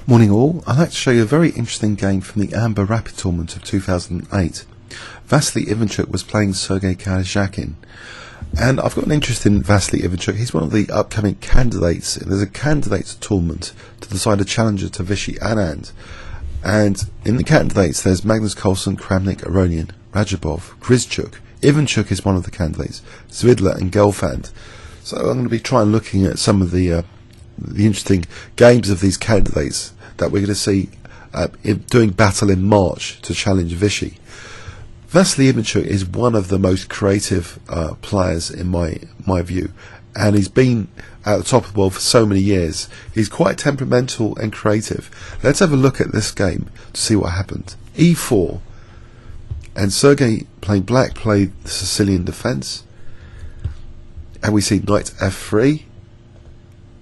Morning all, I'd like to show you a very interesting game from the Amber Rapid Tournament of 2008. Vassily Ivanchuk was playing Sergey Karjakin, and I've got an interest in Vassily Ivanchuk. He's one of the upcoming candidates. There's a candidates tournament to decide a challenger to Vichy Anand, and in the candidates there's Magnus Carlsen, Kramnik, Aronian, Rajabov, Grzyzchuk. Ivanchuk is one of the candidates, Zvidler and Gelfand. So I'm going to be trying looking at some of the interesting games of these candidates that we're going to see doing battle in March to challenge Vichy. Vassily Ivanchuk is one of the most creative players in my view, and he's been at the top of the world for so many years. He's quite temperamental and creative. Let's have a look at this game to see what happened. E4, and Sergey playing black played the Sicilian defence, and we see knight f3,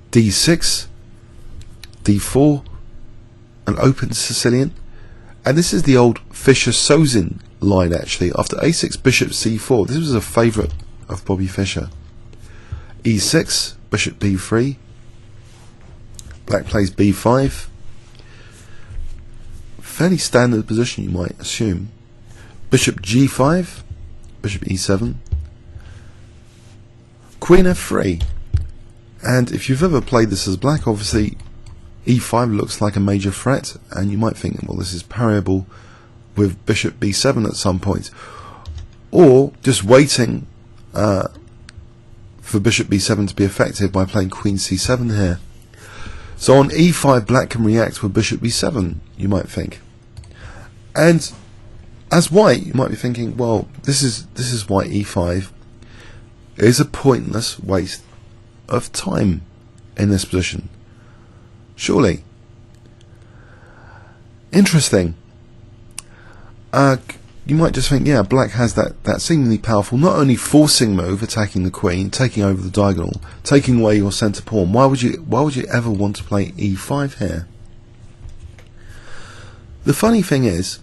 d6, d4, an open Sicilian, and this is the old Fischer-Sozin line actually. After a6, bishop c4, this was a favourite of Bobby Fischer. e6, bishop b3, black plays b5, fairly standard position you might assume. Bishop g5, bishop e7, queen f3, and if you've ever played this as black, obviously e5 looks like a major threat, and you might think, well, this is parryable with bishop b7 at some point, or just waiting for bishop b7 to be effective by playing queen c7 here. So on e5 black can react with bishop b7, you might think. And as white, you might be thinking, well, this is white e5 is a pointless waste of time in this position. Surely. Interesting. You might just think, yeah, black has that seemingly powerful, not only forcing move, attacking the queen, taking over the diagonal, taking away your centre pawn. Why would you ever want to play e5 here? The funny thing is,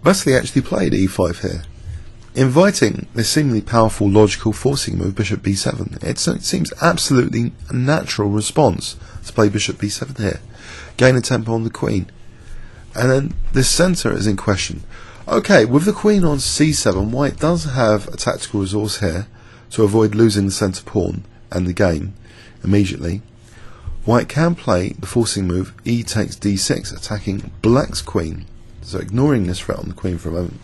Vassily actually played e5 here, inviting this seemingly powerful logical forcing move, bishop b7. It seems absolutely a natural response to play bishop b7 here, gain a tempo on the queen, and then this centre is in question. Okay, with the queen on c7, white does have a tactical resource here to avoid losing the centre pawn and the game immediately. White can play the forcing move e takes d6, attacking black's queen, so ignoring this threat on the queen for a moment.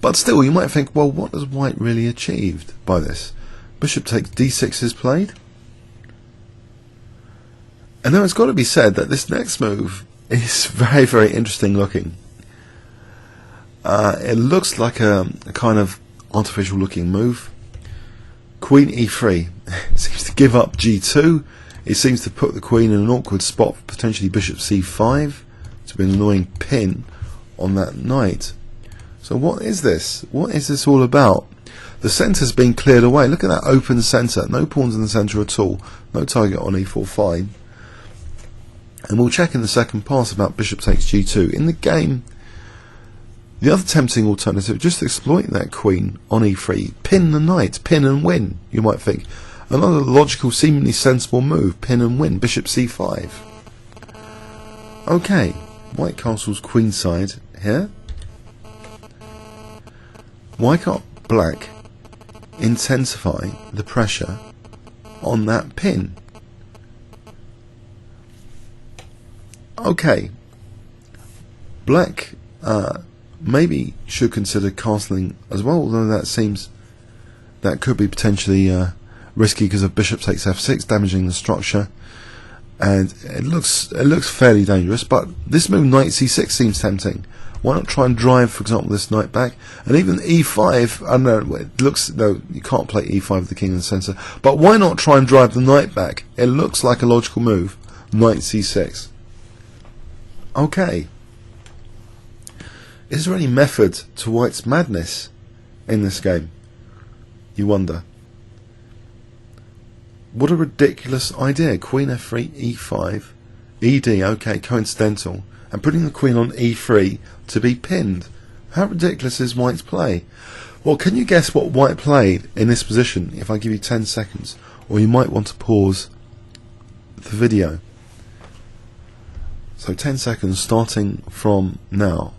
But still, you might think, well, what has white really achieved by this? Bishop takes d6 is played. And now it's got to be said that this next move is very, very interesting looking. It looks like a kind of artificial looking move. Queen e3 seems to give up g2. It seems to put the queen in an awkward spot, potentially bishop c5, to be an annoying pin on that knight. So what is this? What is this all about? The centre's been cleared away. Look at that open centre. No pawns in the centre at all. No target on e4 fine. And we'll check in the second pass about bishop takes g2. In the game, the other tempting alternative, just exploit that queen on e3. Pin the knight. Pin and win, you might think. Another logical, seemingly sensible move. Pin and win. Bishop c5. Okay. White castles queenside here. Why can't black intensify the pressure on that pin? Okay, black maybe should consider castling as well, although that could be potentially risky because of bishop takes f6, damaging the structure, and it looks fairly dangerous. But this move knight c6 seems tempting. Why not try and drive, for example, this knight back? And even e5, I don't know, it looks, no, you can't play e5 with the king in the centre, but why not try and drive the knight back? It looks like a logical move. Knight c6. Okay. Is there any method to white's madness in this game? You wonder. What a ridiculous idea. Queen f3, e5, ed, okay, coincidental, and putting the queen on e3 to be pinned. How ridiculous is white's play? Well, can you guess what white played in this position if I give you 10 seconds? Or you might want to pause the video. So 10 seconds starting from now.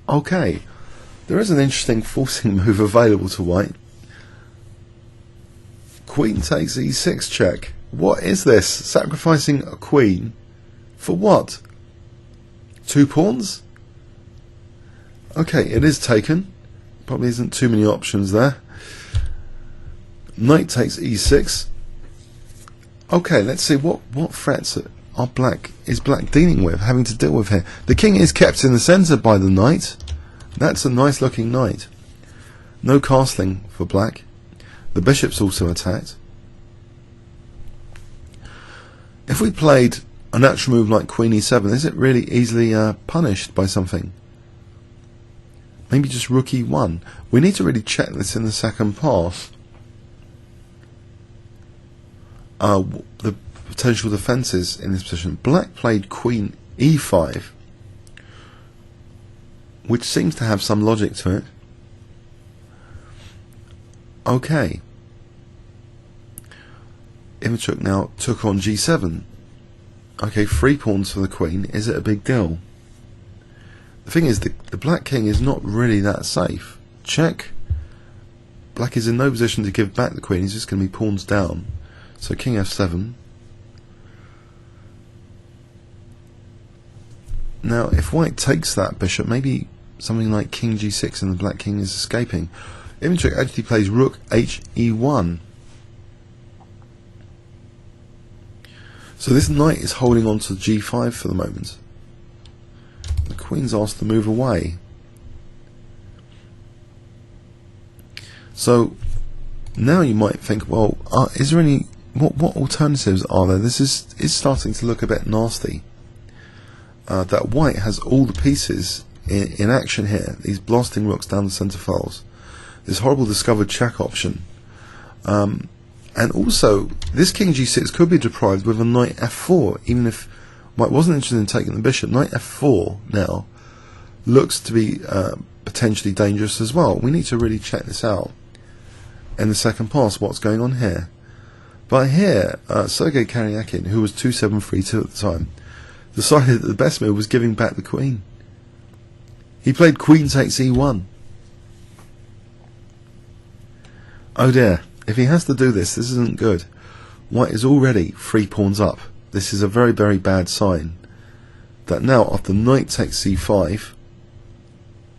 Okay, there is an interesting forcing move available to white. Queen takes e6 check. What is this? Sacrificing a queen for what? 2 pawns? Okay, it is taken. Probably isn't too many options there. Knight takes e6. Okay, let's see what threats is black dealing with, having to deal with here. The king is kept in the centre by the knight. That's a nice looking knight. No castling for black. The bishop's also attacked. If we played a natural move like Queen e7, is it really easily punished by something? Maybe just Rook e1. We need to really check this in the second pass. The potential defences in this position. Black played Queen e5, which seems to have some logic to it. Okay. Ivanchuk now took on g7. Okay, 3 pawns for the queen. Is it a big deal? The thing is, the black king is not really that safe. Check. Black is in no position to give back the queen. He's just going to be pawns down. So king f7. Now, if white takes that bishop, maybe something like king g6 and the black king is escaping. Ivanchuk actually plays rook he1. So this knight is holding on to g5 for the moment. The queen's asked to move away. So now you might think, well, is there any what alternatives are there? This is starting to look a bit nasty. That white has all the pieces in action here. These blasting rooks down the centre files. This horrible discovered check option. And also, this king g6 could be deprived with a knight f4, even if white wasn't interested in taking the bishop. Knight f4 now looks to be potentially dangerous as well. We need to really check this out in the second pass, what's going on here. But here, Sergey Karjakin, who was 2-7-3-2 at the time, decided that the best move was giving back the queen. He played queen takes e1. Oh dear. If he has to do this, this isn't good. White is already 3 pawns up. This is a very, very bad sign. That now, after knight takes c5,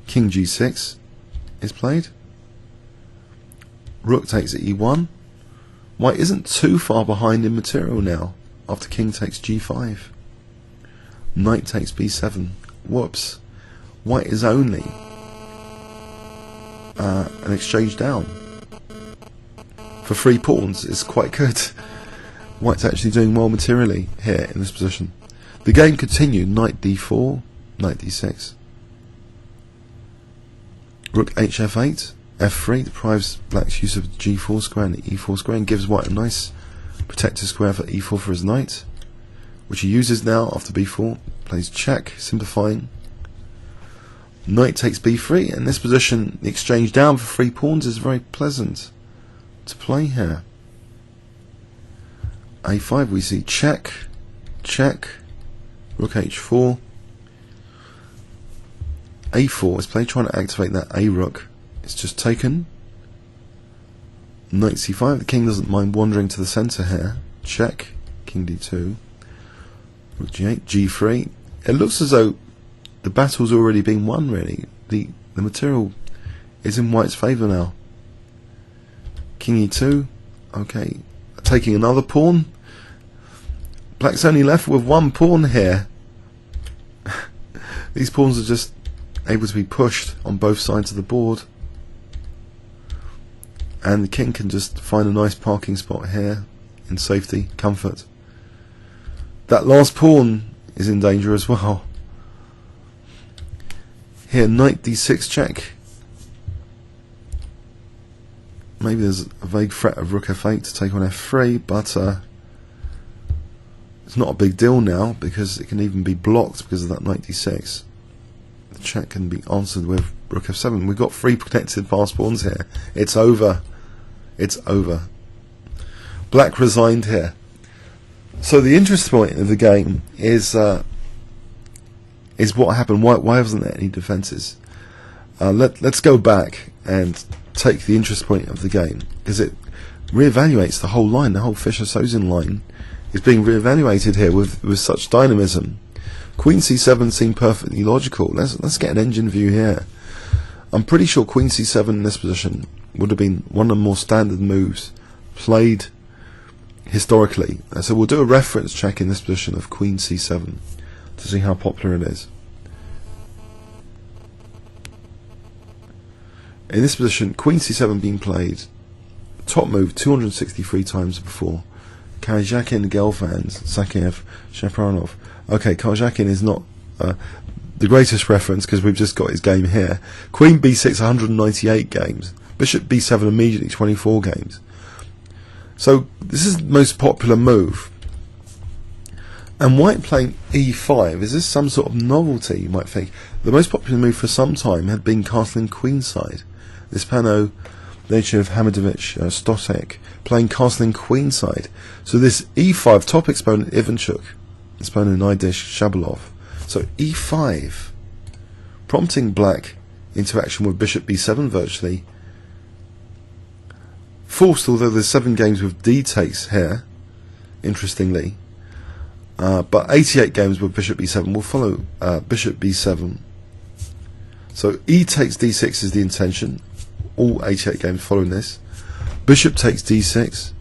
king g6 is played. Rook takes e1. White isn't too far behind in material now, after king takes g5. Knight takes b7. Whoops. White is only an exchange down. For 3 pawns is quite good. White's actually doing well materially here in this position. The game continued. Knight d4, knight d6. Rook hf8, f3 deprives black's use of g4 square and the e4 square and gives white a nice protected square for e4 for his knight, which he uses now after b4. Plays check, simplifying. Knight takes b3. In this position, the exchange down for 3 pawns is very pleasant to play here. a5 we see check, check, rook h4. a4 is played trying to activate that a rook. It's just taken. Knight c5. The king doesn't mind wandering to the centre here. Check, king d2, rook g8, g3. It looks as though the battle's already been won really. The material is in white's favour now. King e2, okay, taking another pawn. Black's only left with 1 pawn here. These pawns are just able to be pushed on both sides of the board, and the king can just find a nice parking spot here in safety, comfort. That last pawn is in danger as well. Here, knight d6 check. Maybe there's a vague threat of rook f8 to take on f3, but it's not a big deal now because it can even be blocked because of that knight d6. The check can be answered with rook f7. We've got 3 protected fast pawns here. It's over. It's over. Black resigned here. So the interest point of the game is what happened. Why wasn't there any defences? Let's go back and take the interest point of the game, because it reevaluates the whole line. The whole Fischer-Sozin line is being reevaluated here with such dynamism. Queen c7 seemed perfectly logical. Let's get an engine view here. I'm pretty sure Queen c7 in this position would have been one of the more standard moves played historically. So we'll do a reference check in this position of Queen c7 to see how popular it is. In this position, Queen c7 being played, top move 263 times before. Karjakin, Gelfand, Sakiev, Shaparanov. Okay, Karjakin is not the greatest reference because we've just got his game here. Queen b6, 198 games. Bishop b7, immediately 24 games. So this is the most popular move. And white playing e5, is this some sort of novelty, you might think? The most popular move for some time had been castling queenside. This Pano, Nechev, Hamidovich, Stotek, playing castling queenside. So this e5, top exponent Ivanchuk, exponent Naidish, Shabalov. So e5, prompting black into action with bishop b7 virtually. Forced, although there's 7 games with d takes here, interestingly. But 88 games with bishop b7 will follow bishop b7. So e takes d6 is the intention. All 88 games following this. Bishop takes d6.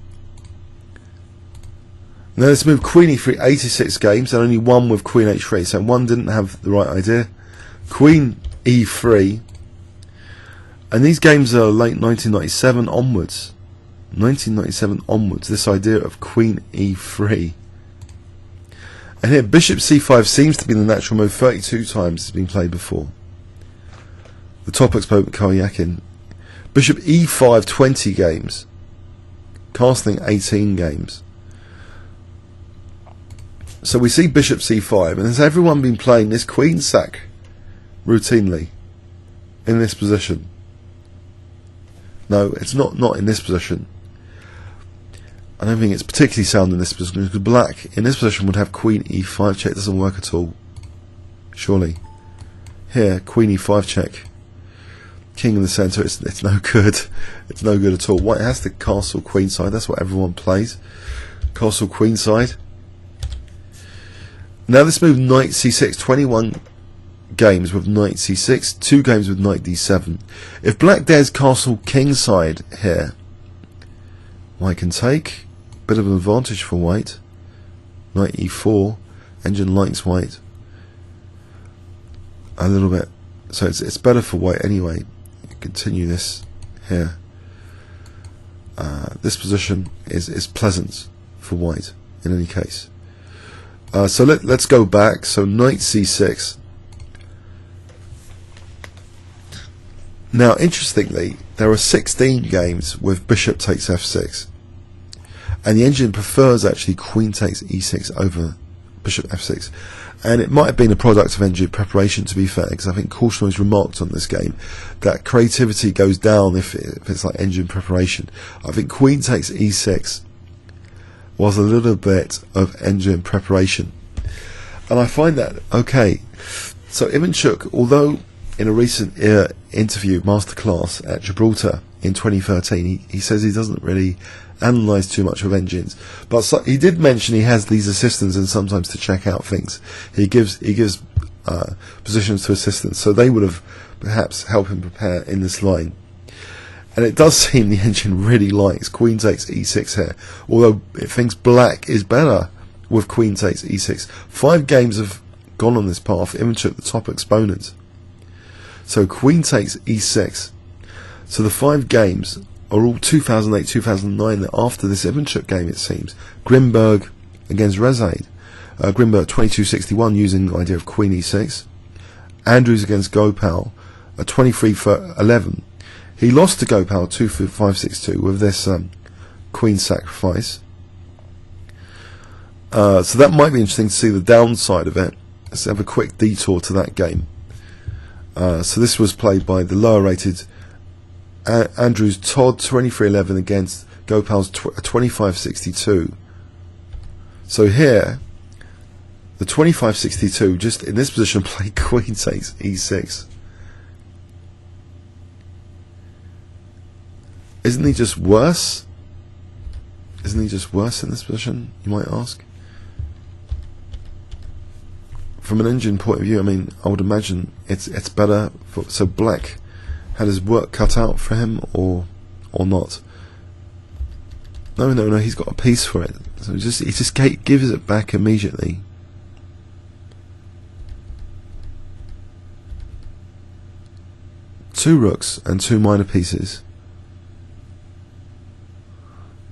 Now let's move queen e3, 86 games, and only one with queen h3. So one didn't have the right idea. Queen e3. And these games are late 1997 onwards. 1997 onwards, this idea of queen e3. And here bishop c5 seems to be the natural move. 32 times it's been played before. The top exponent Karjakin. Bishop e5, 20 games. Castling 18 games. So we see bishop c5, and has everyone been playing this queen sack routinely in this position? No, it's not in this position. I don't think it's particularly sound in this position, because black in this position would have queen e5 check. Doesn't work at all, surely. Here, queen e5 check. King in the centre, it's no good. It's no good at all. White has the castle queenside. That's what everyone plays. Castle queenside. Now this move knight c6, 21 games with knight c6, 2 games with knight d7. If black dares castle kingside here, white can take. Bit of an advantage for white. Knight e4, engine likes white a little bit, so it's better for white anyway. Continue this here. This position is pleasant for white in any case. So let's go back. So knight c6. Now interestingly, there are 16 games with bishop takes f6, and the engine prefers actually queen takes e6 over bishop f6. And it might have been a product of engine preparation, to be fair, because I think Korshnoy's remarked on this game that creativity goes down if it's like engine preparation. I think queen takes e6 was a little bit of engine preparation, and I find that okay. So Ivanchuk, although in a recent interview, masterclass at Gibraltar in 2013, he says he doesn't really analyse too much of engines, but he did mention he has these assistants, and sometimes to check out things he gives positions to assistants, so they would have perhaps helped him prepare in this line. And it does seem the engine really likes queen takes e6 here, although it thinks black is better with queen takes e6. 5 games have gone on this path. Ivanchuk, the top exponent. So queen takes e6. So the 5 games are all 2008, 2009, after this Ivanchuk game, it seems. Grimberg against Rge8. Grimberg 2261 using the idea of queen e6. Andrews against Gopal, 23-11. He lost to Gopal 2-5-6-2 with this queen sacrifice. So that might be interesting to see the downside of it. Let's have a quick detour to that game. So this was played by the lower rated Andrew's Todd 2311 against Gopal's 2562. So here, the 2562 just in this position played queen takes e6. Isn't he just worse? Isn't he just worse in this position, you might ask? From an engine point of view, I mean, I would imagine it's better. So black had his work cut out for him, or not? No, he's got a piece for it. So he just gives it back immediately. Two rooks and two minor pieces.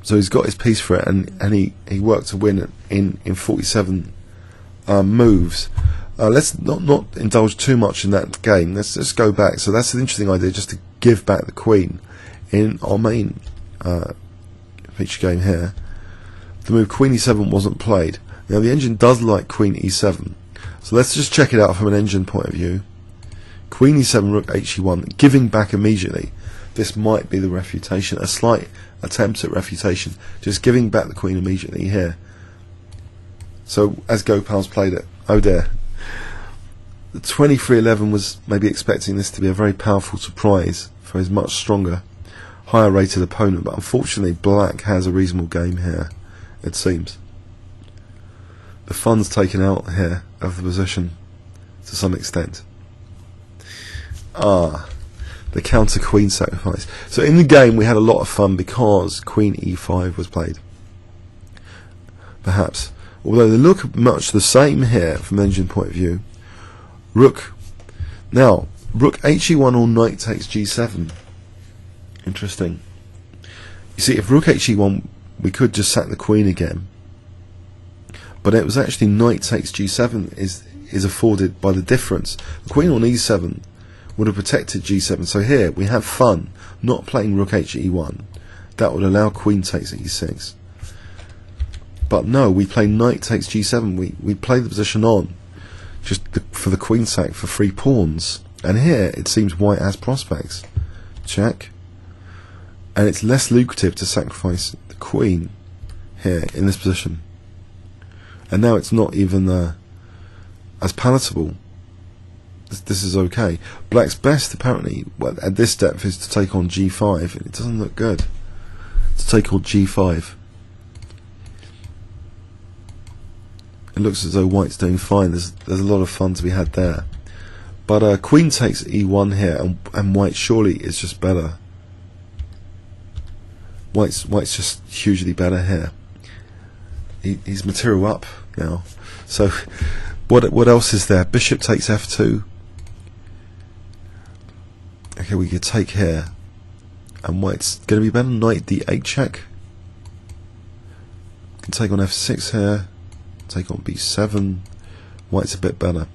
So he's got his piece for it, and he worked to win in 47 moves. Let's not indulge too much in that game. Let's just go back. So that's an interesting idea, just to give back the queen in our main feature game here. The move queen e7 wasn't played. Now the engine does like queen e7, so let's just check it out from an engine point of view. Queen e7, rook he1, giving back immediately. This might be the refutation, a slight attempt at refutation, just giving back the queen immediately here. So as Gopal's played it, oh dear. The 2311 was maybe expecting this to be a very powerful surprise for his much stronger, higher rated opponent, but unfortunately black has a reasonable game here, it seems. The fun's taken out here of the position to some extent. The counter queen sacrifice. So in the game we had a lot of fun because queen e5 was played. Perhaps. Although they look much the same here from an engine point of view. Rook. Now, rook he1 or knight takes g7. Interesting. You see, if rook he1, we could just sack the queen again. But it was actually knight takes g7 is afforded by the difference. The queen on e7 would have protected g7. So here we have fun not playing rook he1. That would allow queen takes e6. But no, we play knight takes g7. We play the position on just for the queen sack for 3 pawns. And here it seems white has prospects. Check. And it's less lucrative to sacrifice the queen here in this position. And now it's not even as palatable. This is okay. Black's best apparently at this depth is to take on g5, and it doesn't look good to take on g5. It looks as though white's doing fine. There's a lot of fun to be had there, but queen takes e1 here, and white surely is just better. White's just hugely better here. He's material up now. So what else is there? Bishop takes f2. Okay, we could take here, and white's going to be better. Knight d8 check. Can take on f6 here. Take on b7. White's a bit better.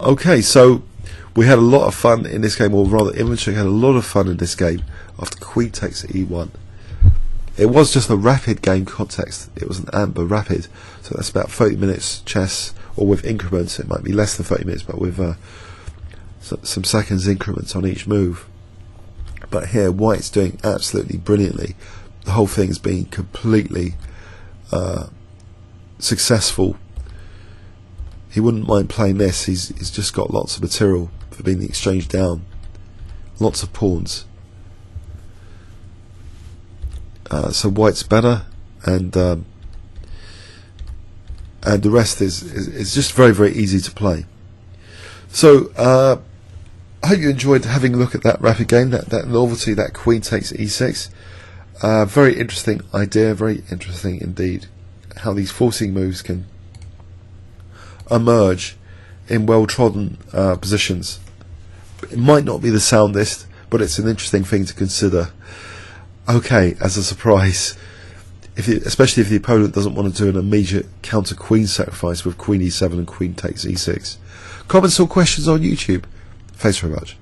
Okay, so we had a lot of fun in this game, or rather Ivanchuk had a lot of fun in this game after queen takes e1. It was just a rapid game context. It was an amber rapid, so that's about 30 minutes chess, or with increments it might be less than 30 minutes, but with some seconds increments on each move. But here white's doing absolutely brilliantly. The whole thing's been completely successful. He wouldn't mind playing this. He's just got lots of material for being the exchange down, lots of pawns. So white's better, and the rest is just very, very easy to play. So I hope you enjoyed having a look at that rapid game, that novelty, that queen takes e6. Very interesting idea, very interesting indeed, how these forcing moves can emerge in well-trodden positions. It might not be the soundest, but it's an interesting thing to consider. Okay, as a surprise, especially if the opponent doesn't want to do an immediate counter queen sacrifice with queen e7 and queen takes e6. Comments or questions on YouTube? Thanks very much.